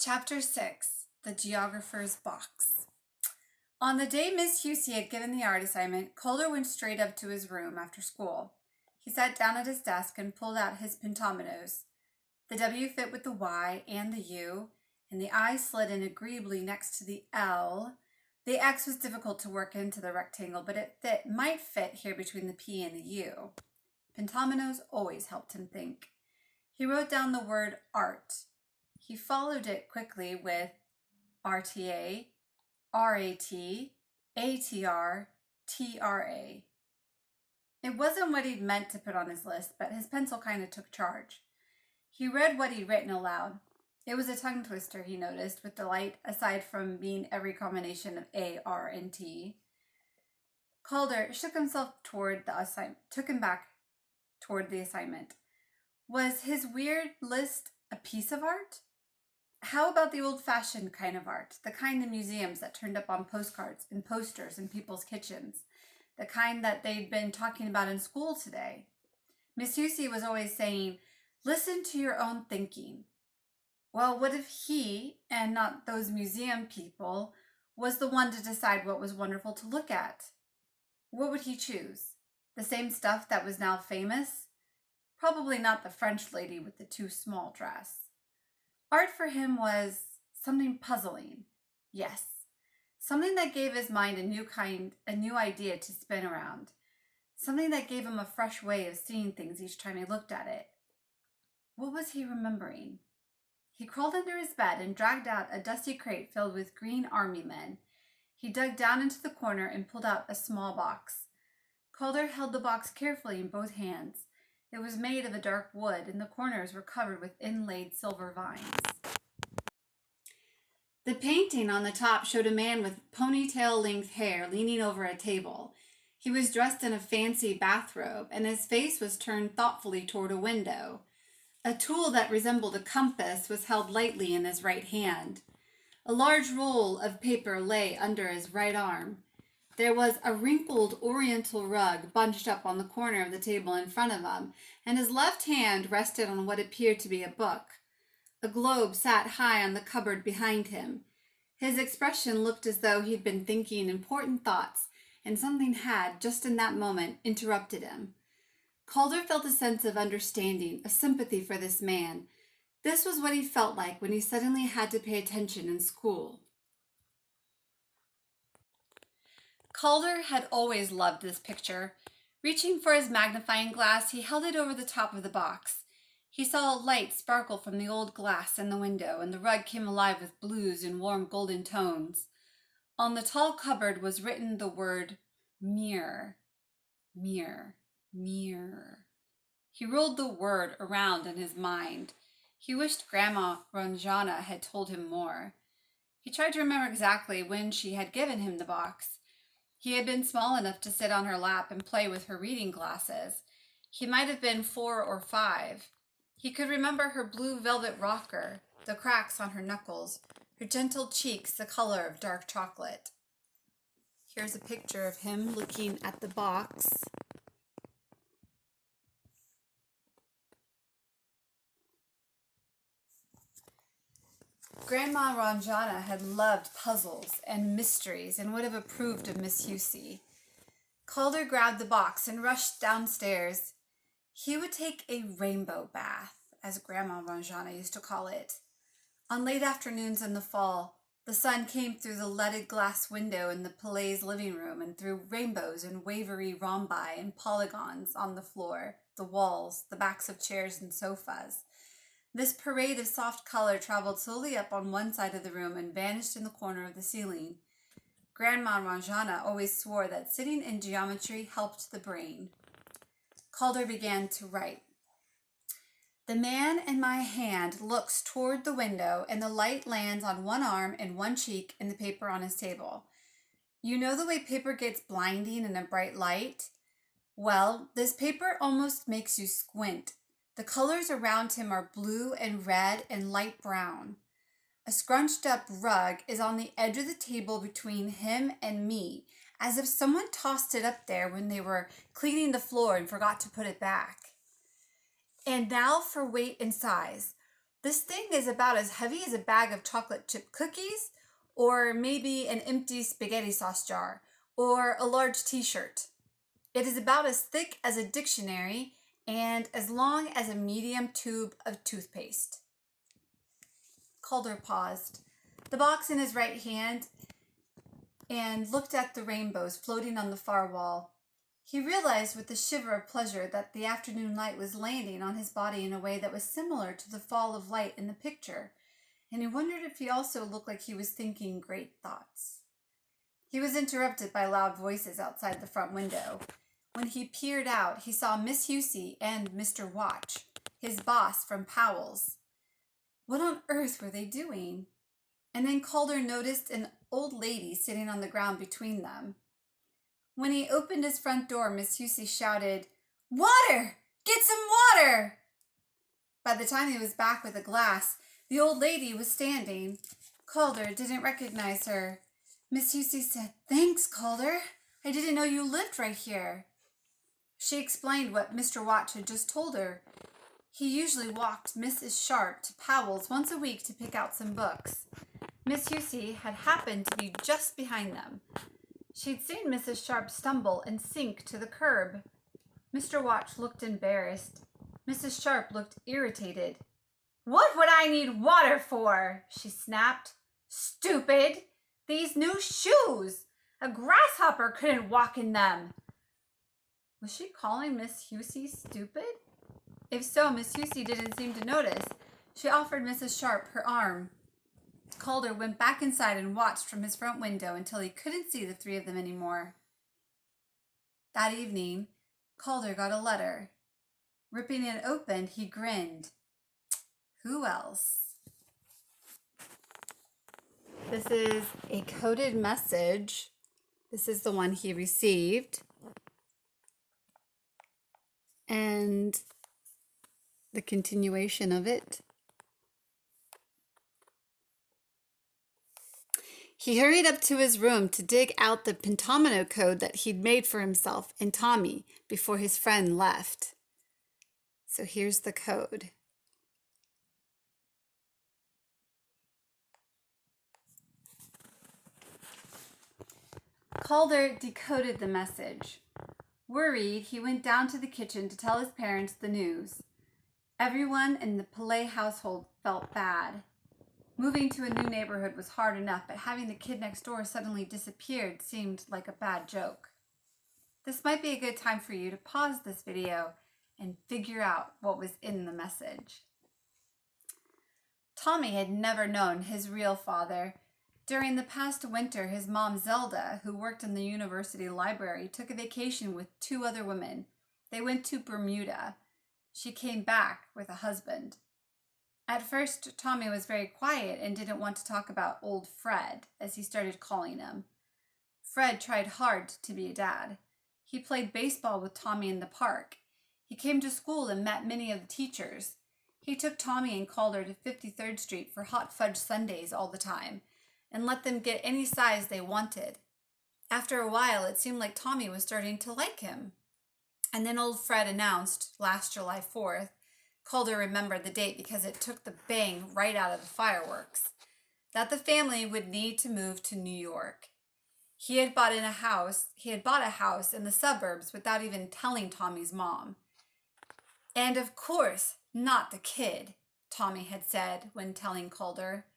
Chapter 6, The Geographer's Box. On the day Miss Husey had given the art assignment, Calder went straight up to his room after school. He sat down at his desk and pulled out his pentominos. The W fit with the Y and the U, and the I slid in agreeably next to the L. The X was difficult to work into the rectangle, but it might fit here between the P and the U. Pentominos always helped him think. He wrote down the word art. He followed it quickly with RTA, RAT, ATR, TRA. It wasn't what he'd meant to put on his list, but his pencil kind of took charge. He read what he'd written aloud. It was a tongue twister, he noticed, with delight, aside from being every combination of A, R, and T. Calder shook himself took him back toward the assignment. Was his weird list a piece of art? How about the old-fashioned kind of art, the kind in museums that turned up on postcards and posters in people's kitchens, the kind that they'd been talking about in school today? Miss Husey was always saying, listen to your own thinking. Well, what if he, and not those museum people, was the one to decide what was wonderful to look at? What would he choose? The same stuff that was now famous? Probably not the French lady with the too small dress. Art for him was something puzzling. Yes, something that gave his mind a new idea to spin around. Something that gave him a fresh way of seeing things each time he looked at it. What was he remembering? He crawled under his bed and dragged out a dusty crate filled with green army men. He dug down into the corner and pulled out a small box. Calder held the box carefully in both hands. It was made of a dark wood, and the corners were covered with inlaid silver vines. The painting on the top showed a man with ponytail-length hair leaning over a table. He was dressed in a fancy bathrobe, and his face was turned thoughtfully toward a window. A tool that resembled a compass was held lightly in his right hand. A large roll of paper lay under his right arm. There was a wrinkled oriental rug bunched up on the corner of the table in front of him, and his left hand rested on what appeared to be a book. A globe sat high on the cupboard behind him. His expression looked as though he'd been thinking important thoughts, and something had, just in that moment, interrupted him. Calder felt a sense of understanding, a sympathy for this man. This was what he felt like when he suddenly had to pay attention in school. Calder had always loved this picture. Reaching for his magnifying glass, he held it over the top of the box. He saw a light sparkle from the old glass in the window, and the rug came alive with blues and warm golden tones. On the tall cupboard was written the word mirror, mirror, mirror. He rolled the word around in his mind. He wished Grandma Ranjana had told him more. He tried to remember exactly when she had given him the box. He had been small enough to sit on her lap and play with her reading glasses. He might have been 4 or 5. He could remember her blue velvet rocker, the cracks on her knuckles, her gentle cheeks the color of dark chocolate. Here's a picture of him looking at the box. Grandma Ranjana had loved puzzles and mysteries and would have approved of Miss Husey. Calder grabbed the box and rushed downstairs. He would take a rainbow bath, as Grandma Ranjana used to call it. On late afternoons in the fall, the sun came through the leaded glass window in the Palais living room and threw rainbows and wavery rhombi and polygons on the floor, the walls, the backs of chairs and sofas. This parade of soft color traveled slowly up on one side of the room and vanished in the corner of the ceiling. Grandma Ranjana always swore that sitting in geometry helped the brain. Calder began to write. The man in my hand looks toward the window, and the light lands on one arm and one cheek in the paper on his table. You know the way paper gets blinding in a bright light? Well, this paper almost makes you squint. The colors around him are blue and red and light brown. A scrunched up rug is on the edge of the table between him and me, as if someone tossed it up there when they were cleaning the floor and forgot to put it back. And now for weight and size. This thing is about as heavy as a bag of chocolate chip cookies, or maybe an empty spaghetti sauce jar, or a large t-shirt. It is about as thick as a dictionary and as long as a medium tube of toothpaste. Calder paused, the box in his right hand, and looked at the rainbows floating on the far wall. He realized with a shiver of pleasure that the afternoon light was landing on his body in a way that was similar to the fall of light in the picture, and he wondered if he also looked like he was thinking great thoughts. He was interrupted by loud voices outside the front window. When he peered out, he saw Miss Husey and Mr. Watch, his boss from Powell's. What on earth were they doing? And then Calder noticed an old lady sitting on the ground between them. When he opened his front door, Miss Husey shouted, "Water! Get some water!" By the time he was back with a glass, the old lady was standing. Calder didn't recognize her. Miss Husey said, "Thanks, Calder. I didn't know you lived right here." She explained what Mr. Watch had just told her. He usually walked Mrs. Sharp to Powell's once a week to pick out some books. Miss Husey had happened to be just behind them. She'd seen Mrs. Sharp stumble and sink to the curb. Mr. Watch looked embarrassed. Mrs. Sharp looked irritated. "What would I need water for?" she snapped. "Stupid! These new shoes! A grasshopper couldn't walk in them." Was she calling Miss Husey stupid? If so, Miss Husey didn't seem to notice. She offered Mrs. Sharp her arm. Calder went back inside and watched from his front window until he couldn't see the three of them anymore. That evening, Calder got a letter. Ripping it open, he grinned. Who else? This is a coded message. This is the one he received. And the continuation of it. He hurried up to his room to dig out the pentomino code that he'd made for himself and Tommy before his friend left. So here's the code. Calder decoded the message. Worried, he went down to the kitchen to tell his parents the news. Everyone in the Pillay household felt bad. Moving to a new neighborhood was hard enough, but having the kid next door suddenly disappeared seemed like a bad joke. This might be a good time for you to pause this video and figure out what was in the message. Tommy had never known his real father. During the past winter, his mom Zelda, who worked in the university library, took a vacation with two other women. They went to Bermuda. She came back with a husband. At first, Tommy was very quiet and didn't want to talk about old Fred, as he started calling him. Fred tried hard to be a dad. He played baseball with Tommy in the park. He came to school and met many of the teachers. He took Tommy and Calder to 53rd Street for hot fudge sundaes all the time, and let them get any size they wanted. After a while, it seemed like Tommy was starting to like him. And then old Fred announced, last July 4th, Calder remembered the date because it took the bang right out of the fireworks, that the family would need to move to New York. He had bought a house in the suburbs without even telling Tommy's mom. And of course, not the kid, Tommy had said when telling Calder.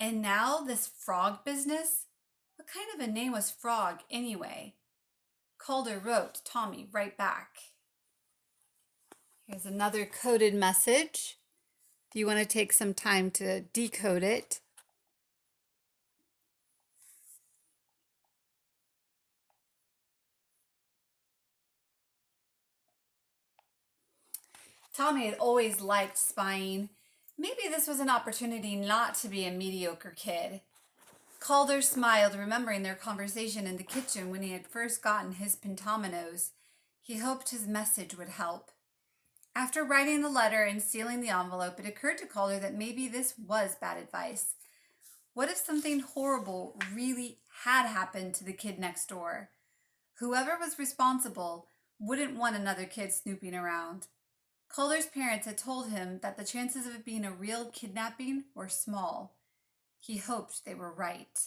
And now this frog business? What kind of a name was Frog anyway? Calder wrote Tommy right back. Here's another coded message. If you want to take some time to decode it. Tommy had always liked spying. Maybe this was an opportunity not to be a mediocre kid. Calder smiled, remembering their conversation in the kitchen when he had first gotten his pentominos. He hoped his message would help. After writing the letter and sealing the envelope, it occurred to Calder that maybe this was bad advice. What if something horrible really had happened to the kid next door? Whoever was responsible wouldn't want another kid snooping around. Calder's parents had told him that the chances of it being a real kidnapping were small. He hoped they were right.